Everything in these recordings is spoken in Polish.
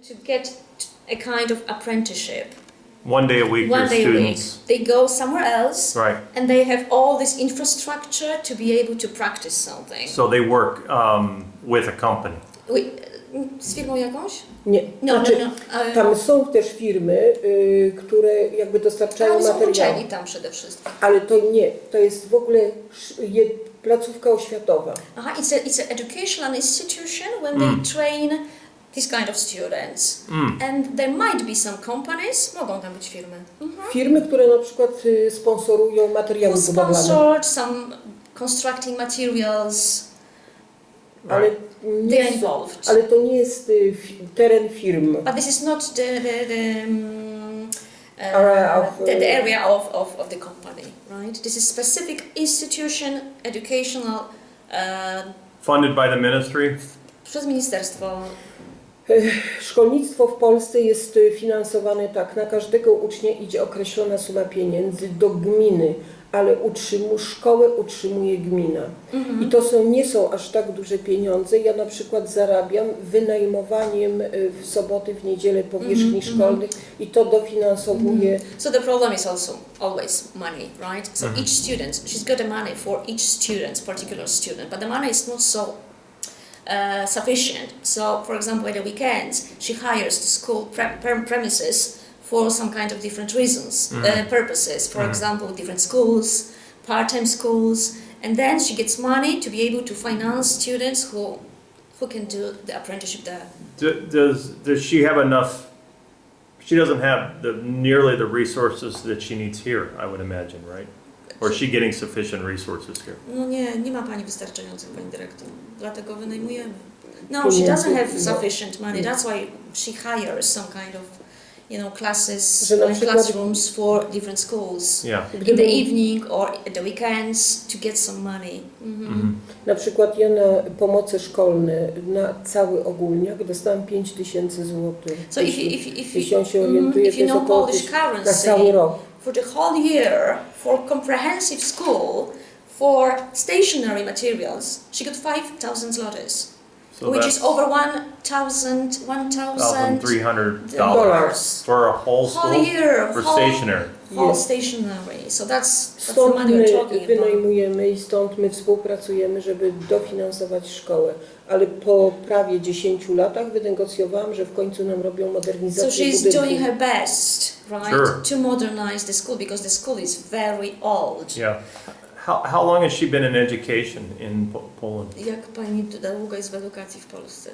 to get a kind of apprenticeship. One day a week, One your day students. a week. They go somewhere else, Right. and they have all this infrastructure to be able to practice something. So they work with a company. Z firmą jakąś? Nie, No. tam są też firmy, które jakby dostarczają Ale są materiału. uczeni tam przede wszystkim. Ale to nie, to jest w ogóle placówka oświatowa. Aha, it's an educational institution when they train this kind of students. And there might be some companies, mogą tam być firmy. Firmy, które na przykład sponsorują materiały budowlane. Sponsored some constructing materials. Ale They're involved. Ale to nie jest teren firm. But this is not the area of the company, right? This is specific institution, educational. Funded by the ministry? Przez ministerstwo. Szkolnictwo w Polsce jest finansowane tak, na każdego ucznia idzie określona suma pieniędzy do gminy, ale szkołę utrzymuje gmina. I to nie są aż tak duże pieniądze. Ja na przykład zarabiam wynajmowaniem w soboty, w niedzielę powierzchni szkolnych i to dofinansowuje. So the problem is also always money, right? So each student, she's got the money for each student, particular student, but the money is not so sufficient. So, for example, at the weekends, she hires the school premises for some kind of different reasons, purposes. For example, different schools, part-time schools, and then she gets money to be able to finance students who can do the apprenticeship there. Does she have enough? She doesn't have nearly the resources that she needs here, I would imagine, right? Or is she getting sufficient resources here? No nie ma pani wystarczających, pani dyrektor. Dlatego wynajmujemy. No, she doesn't have sufficient money. That's why she hires some kind of, classes, classrooms for different schools. Yeah. In the evening or at the weekends to get some money. Na przykład ja na pomoce szkolne na cały ogólniak dostałam 5000 złotych. So jeśli on się orientuje, if you know Polish na currency, cały rok. for the whole year, for comprehensive school, for stationery materials, she got 5,000 zlotys, So which that's is over $1,300 for a whole school? whole year, For whole stationery? stationery. So that's the Stąd money we're talking about. wynajmujemy i stąd my współpracujemy, żeby dofinansować szkołę. Ale po prawie 10 latach wynegocjowałam, że w końcu nam robią So modernizację she's budynku. doing her best, right, Sure. to modernize the school because the school is very old. Yeah. How long has she been in education in Poland? Jak pani długo jest w edukacji w Polsce?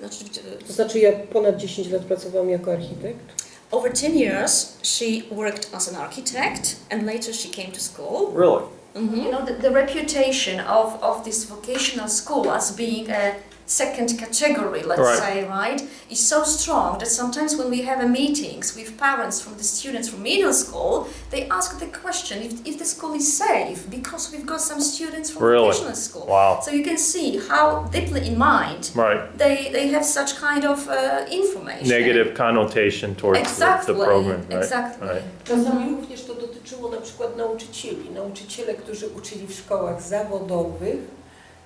To znaczy ja ponad 10 lat pracowałam jako architekt. Over 10 years, she worked as an architect, and later she came to school. Really? You know, the reputation of this vocational school as being a second category, let's say, right, is so strong that sometimes when we have meetings with parents from the students from middle school, they ask the question if the school is safe because we've got some students from vocational school. Wow. So you can see how deeply in mind they have such kind of information. Negative connotation towards the program, right? Exactly. Right. Czasami również to dotyczyło na przykład nauczycieli. Nauczyciele, którzy uczyli w szkołach zawodowych,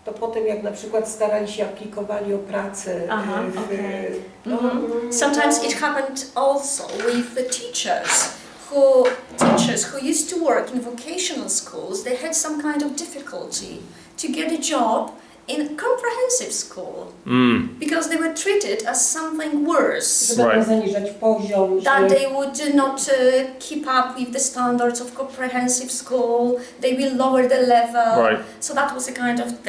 to potem jak na przykład starali się, aplikowali o pracę. Sometimes it happened also with the teachers who used to work in vocational schools. They had some kind of difficulty to get a job in comprehensive school because they were treated as something worse. Żeby zaniżać poziom. That they would not keep up with the standards of comprehensive school. They will lower the level. Right. So that was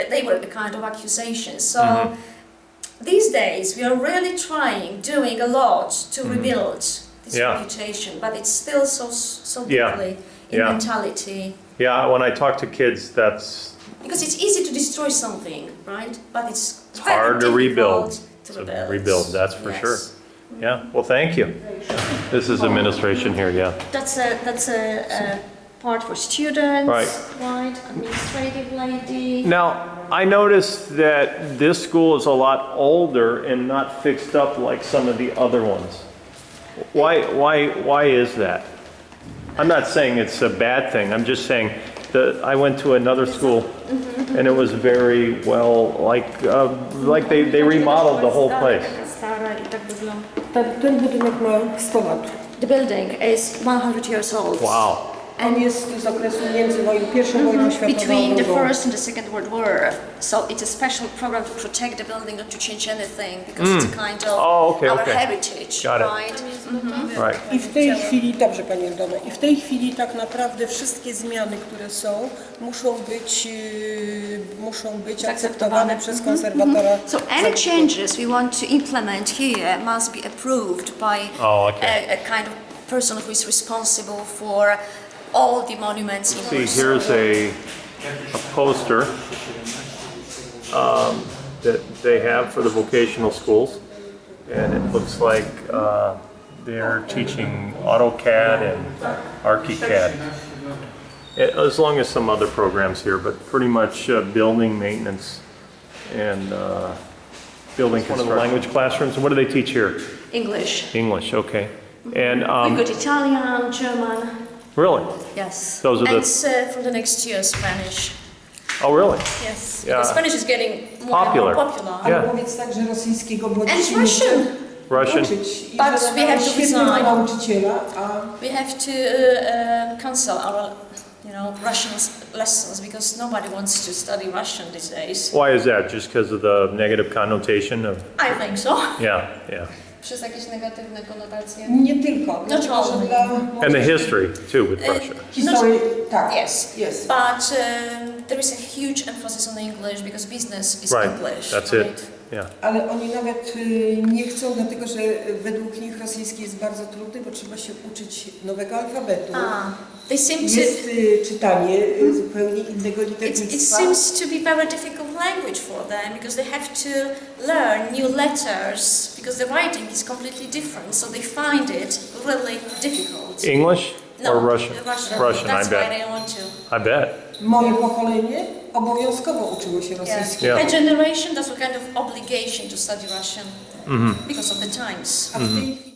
they were the kind of accusation. So these days we are really doing a lot to rebuild this reputation, but it's still so deeply in mentality. Yeah, when I talk to kids, that's because it's easy to destroy something, right? But it's hard to rebuild. Rebuild, that's for sure. Yeah. Well, thank you. This is administration here. Yeah. That's a part for students, right? Administrative lady. Now, I noticed that this school is a lot older and not fixed up like some of the other ones. Why is that? I'm not saying it's a bad thing. I'm just saying that I went to another school and it was very well, like they remodeled the whole place. Ten budynek ma 100 lat. The building is 100 years old. Wow. On jest z okresu między pierwszą wojną światową a Between the drugą. First and the Second World War. So it's a special program to protect the building, not to change anything, because it's a kind of our heritage, Got it. right? Right. I w tej chwili, dobrze Pani Aldona, i w tej chwili tak naprawdę wszystkie zmiany, które są, muszą być akceptowane przez konserwatora. So any changes we want to implement here must be approved by Oh, okay. a kind of person who is responsible for all the monuments in See, Warsaw. here's a poster that they have for the vocational schools, and it looks like they're teaching AutoCAD and ArchiCAD, as long as some other programs here, but pretty much building maintenance and building construction. One of the language classrooms. What do they teach here? English. English, okay. And We've got Italian, German. really? Yes. Those are the- and from the next year, Spanish. Oh, really? Yes. Yeah. Because Spanish is getting more Popular. and more popular. Ale Yeah. powiedz tak, że rosyjskiego, bo And dzisiaj Russian. Russian. uczyć. I But że we have to świetnego resign. nauczyciela, a We have to cancel our, Russian lessons because nobody wants to study Russian these days. Why is that? Just because of the negative connotation of? I think so. Yeah. Przez jakieś negatywne konotacje. nie tylko. Dlatego, że only. dla And the history too with Russia. historii, tak. Yes. Jest. But there is a huge emphasis on English because business is Right. English. That's right? it. Yeah. Ale oni nawet nie chcą, dlatego że według nich rosyjski jest bardzo trudny, bo trzeba się uczyć nowego alfabetu. They seem to. Jest czytanie zupełnie innego It liternictwa. seems to be very difficult language for them because they have to learn new letters because the writing is completely different, so they find it really difficult. English or Russian? Russian. I That's bet. why they want to. I bet. Moje pokolenie obowiązkowo uczyło się Yeah. rosyjskiego. My generation, that's a kind of obligation to study Russian because of the times. A w tej chwili